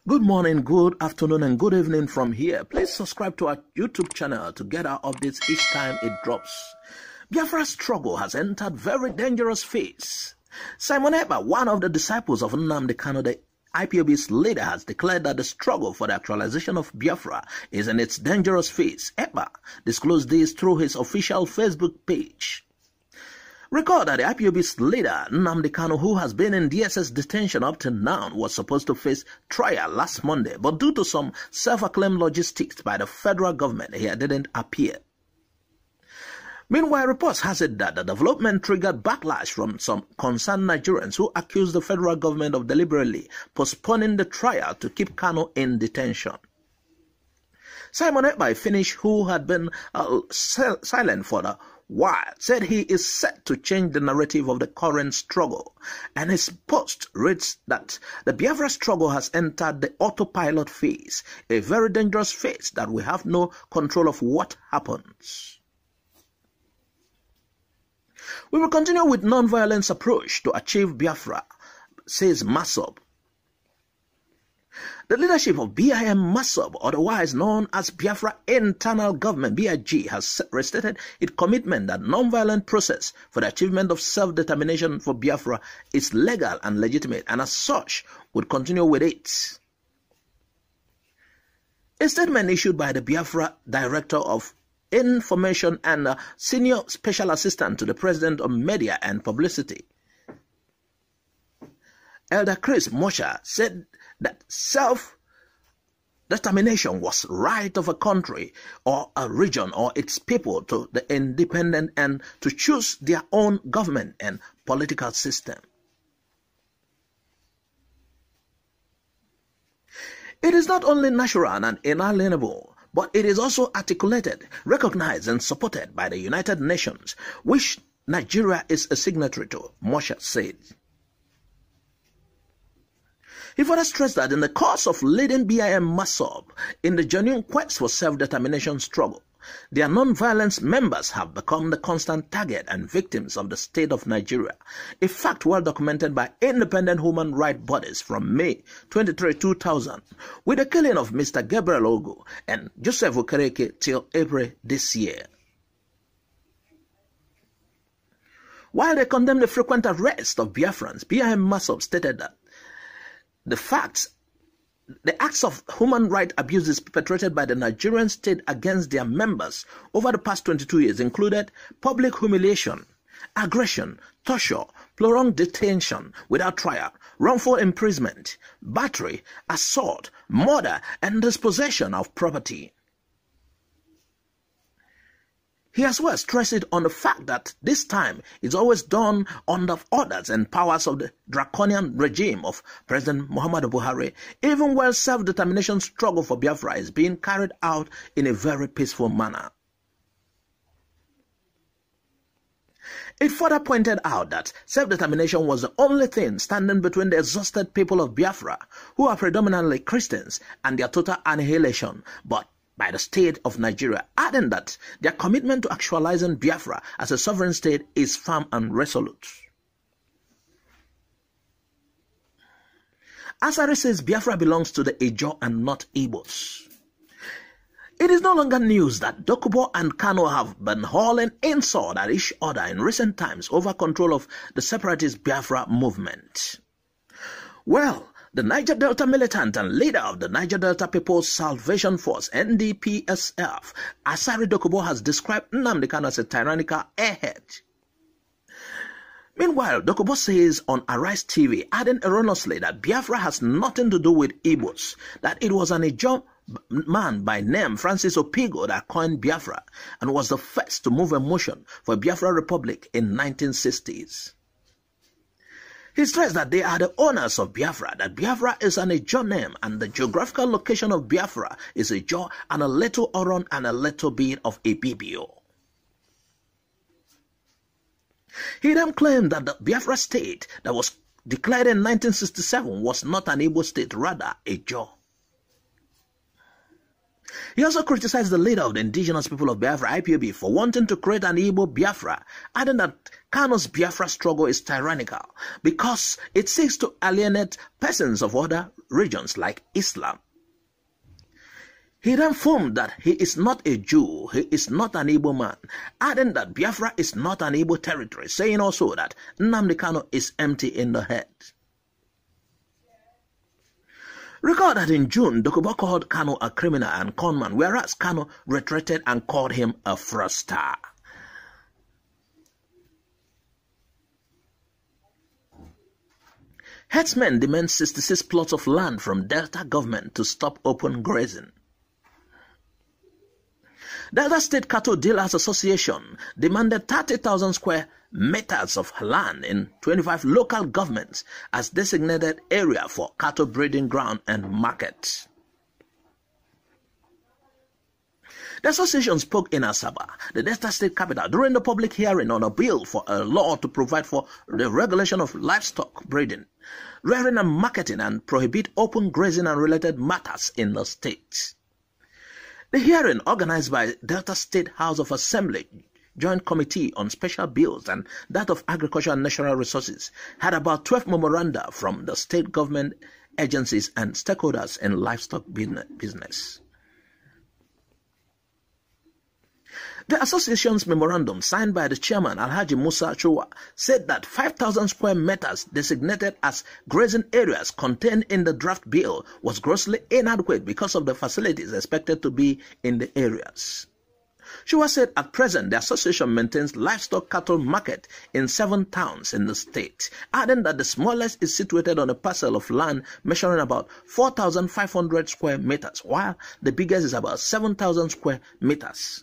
Good morning, good afternoon, and good evening from here. Please subscribe to our YouTube channel to get our updates each time it drops. Biafra's struggle has entered very dangerous phase. Simon Ekpa, one of the disciples of Nnamdi Kanu, the IPOB's leader, has declared that the struggle for the actualization of Biafra is in its dangerous phase. Ekpa disclosed this through his official Facebook page. Recall that the IPOB's leader, Nnamdi Kanu, who has been in DSS detention up to now, was supposed to face trial last Monday, but due to some self-acclaimed logistics by the federal government, he didn't appear. Meanwhile, reports has it that the development triggered backlash from some concerned Nigerians who accused the federal government of deliberately postponing the trial to keep Kanu in detention. Simon Ekpa, Finnish, who had been silent for the while, said he is set to change the narrative of the current struggle, and his post reads that the Biafra struggle has entered the autopilot phase, a very dangerous phase that we have no control of what happens. We will continue with non-violence approach to achieve Biafra, says Masob. The leadership of BIM Masob, otherwise known as Biafra Internal Government, BIG, has restated its commitment that non-violent process for the achievement of self-determination for Biafra is legal and legitimate, and as such would continue with it. A statement issued by the Biafra Director of Information and Senior Special Assistant to the President of Media and Publicity, Elder Chris Mosha, said that self-determination was right of a country or a region or its people to the independent and to choose their own government and political system. It is not only natural and inalienable, but it is also articulated, recognized, and supported by the United Nations, which Nigeria is a signatory to, Mosha said. He further stressed that in the course of leading BIM Masob in the genuine quest for self-determination struggle, their non-violence members have become the constant target and victims of the state of Nigeria, a fact well documented by independent human rights bodies from May 23, 2000, with the killing of Mr. Gabriel Ogu and Joseph Okereke till April this year. While they condemned the frequent arrest of Biafrans, BIM Masob stated that the acts of human rights abuses perpetrated by the Nigerian state against their members over the past 22 years included public humiliation, aggression, torture, prolonged detention without trial, wrongful imprisonment, battery, assault, murder, and dispossession of property. He as well stressed it on the fact that this time is always done under orders and powers of the draconian regime of President Muhammadu Buhari, even while self-determination struggle for Biafra is being carried out in a very peaceful manner. It further pointed out that self-determination was the only thing standing between the exhausted people of Biafra, who are predominantly Christians, and their total annihilation, but by the state of Nigeria, adding that their commitment to actualizing Biafra as a sovereign state is firm and resolute. Asari says Biafra belongs to the Ijaw and not Igbos. It is no longer news that Dokubo and Kanu have been hauling insult at each other in recent times over control of the separatist Biafra movement. Well, the Niger Delta militant and leader of the Niger Delta People's Salvation Force, NDPSF, Asari Dokubo, has described Nnamdi Kanu as a tyrannical airhead. Meanwhile, Dokubo says on Arise TV, adding erroneously that Biafra has nothing to do with Igbos, that it was an Ijaw man by name Francis Opigo that coined Biafra and was the first to move a motion for Biafra Republic in 1960s. He stressed that they are the owners of Biafra, that Biafra is an Ijaw name, and the geographical location of Biafra is Ijaw and a little Oron and a little bit of Ibibio. He then claimed that the Biafra state that was declared in 1967 was not an Igbo state, rather Ijaw. He also criticized the leader of the indigenous people of Biafra, IPOB, for wanting to create an Igbo Biafra, adding that Kanu's Biafra struggle is tyrannical because it seeks to alienate persons of other regions like Islam. He then affirmed that he is not a Jew, he is not an Igbo man, adding that Biafra is not an Igbo territory, saying also that Nnamdi Kanu is empty in the head. Recall that in June, Dokubo called Kanu a criminal and conman, whereas Kanu reiterated and called him a fraudster. Herdsmen demand 66 plots of land from Delta government to stop open grazing. Delta State Cattle Dealers Association demanded 30,000 square meters of land in 25 local governments as designated area for cattle breeding ground and market. The association spoke in Asaba, the Delta State capital, during the public hearing on a bill for a law to provide for the regulation of livestock breeding, rearing and marketing, and prohibit open grazing and related matters in the state. The hearing, organized by Delta State House of Assembly Joint Committee on Special Bills and that of Agriculture and Natural Resources, had about 12 memoranda from the state government agencies and stakeholders in livestock business. The association's memorandum, signed by the chairman Alhaji Musa Chua, said that 5,000 square meters designated as grazing areas contained in the draft bill was grossly inadequate because of the facilities expected to be in the areas. Chua said at present the association maintains livestock cattle market in 7 towns in the state, adding that the smallest is situated on a parcel of land measuring about 4,500 square meters, while the biggest is about 7,000 square meters.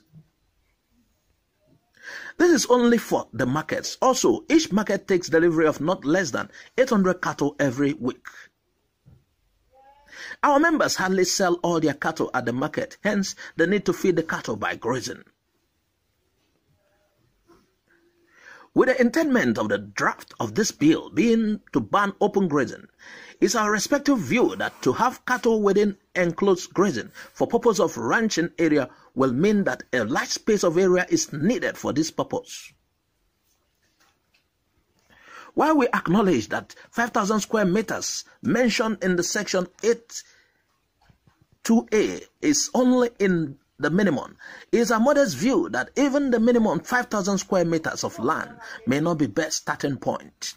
This is only for the markets. Also, each market takes delivery of not less than 800 cattle every week. Our members hardly sell all their cattle at the market, hence the need to feed the cattle by grazing. With the intent of the draft of this bill being to ban open grazing, it's our respective view that to have cattle within enclosed grazing for purpose of ranching area will mean that a large space of area is needed for this purpose. While we acknowledge that 5,000 square meters mentioned in the section 8(2)(a) is only in the minimum, it is a modest view that even the minimum 5,000 square meters of land may not be best starting point.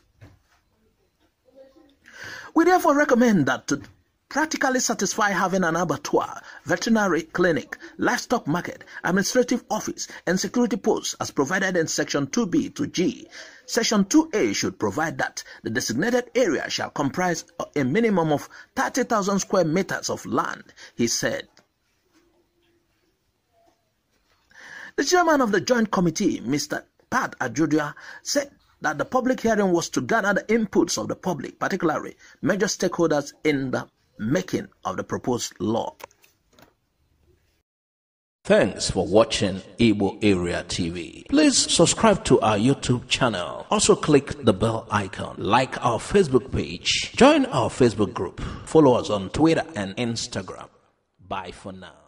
We therefore recommend that to practically satisfy having an abattoir, veterinary clinic, livestock market, administrative office, and security posts as provided in Section 2B to G, Section 2A should provide that the designated area shall comprise a minimum of 30,000 square meters of land, he said. The chairman of the Joint Committee, Mr. Pat Ajudia, said that the public hearing was to gather the inputs of the public, particularly major stakeholders in the making of the proposed law. Thanks for watching Igbo Area TV. Please subscribe to our YouTube channel. Also click the bell icon. Like our Facebook page. Join our Facebook group. Follow us on Twitter and Instagram. Bye for now.